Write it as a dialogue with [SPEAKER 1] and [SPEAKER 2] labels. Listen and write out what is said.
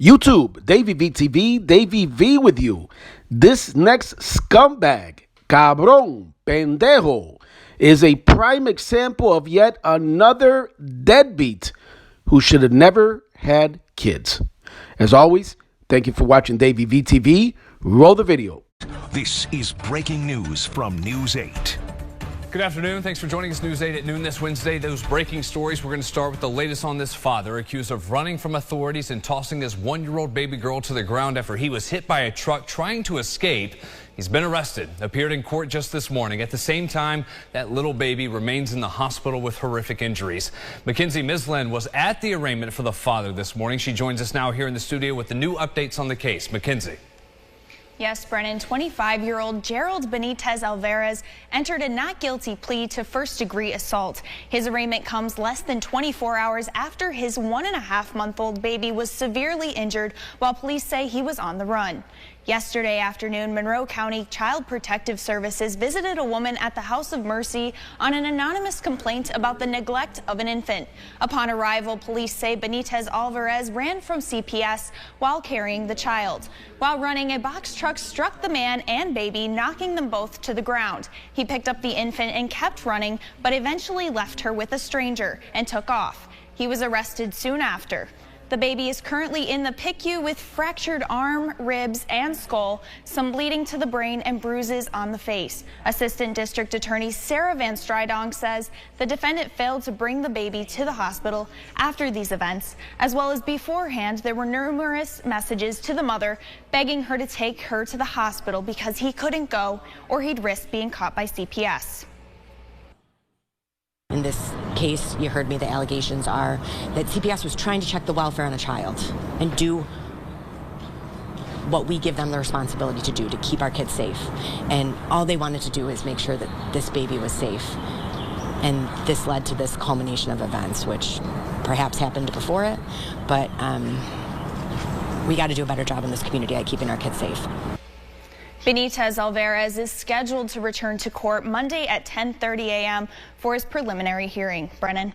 [SPEAKER 1] YouTube, Davey VTV, Davey V with you. This next scumbag, cabrón, pendejo, is a prime example of yet another deadbeat who should have never had kids. As always, thank you for watching Davey VTV. Roll the video.
[SPEAKER 2] This is breaking news from News 8.
[SPEAKER 3] Good afternoon. Thanks for joining us. News 8 at noon this Wednesday. Those breaking stories. We're going to start with the latest on this father accused of running from authorities and tossing his 1-year-old baby girl to the ground after he was hit by a truck trying to escape. He's been arrested, appeared in court just this morning. At the same time, that little baby remains in the hospital with horrific injuries. Mackenzie Misland was at the arraignment for the father this morning. She joins us now here in the studio with the new updates on the case. Mackenzie.
[SPEAKER 4] Yes, Brennan, 25-year-old Gerald Benitez Alvarez entered a not guilty plea to first-degree assault. His arraignment comes less than 24 hours after his 1.5-month-old baby was severely injured while police say he was on the run. Yesterday afternoon, Monroe County Child Protective Services visited a woman at the House of Mercy on an anonymous complaint about the neglect of an infant. Upon arrival, police say Benitez Alvarez ran from CPS while carrying the child. While running, a box truck struck the man and baby, knocking them both to the ground. He picked up the infant and kept running, but eventually left her with a stranger and took off. He was arrested soon after. The baby is currently in the PICU with fractured arm, ribs, and skull, some bleeding to the brain and bruises on the face. Assistant District Attorney Sarah Van Strydong says the defendant failed to bring the baby to the hospital after these events, as well as beforehand. There were numerous messages to the mother begging her to take her to the hospital because he couldn't go or he'd risk being caught by CPS.
[SPEAKER 5] In this case, you heard me, the allegations are that CPS was trying to check the welfare on a child and do what we give them the responsibility to do, to keep our kids safe. And all they wanted to do is make sure that this baby was safe. And this led to this culmination of events, which perhaps happened before it, but we got to do a better job in this community at keeping our kids safe.
[SPEAKER 4] Benitez Alvarez is scheduled to return to court Monday at 10:30 a.m. for his preliminary hearing. Brennan.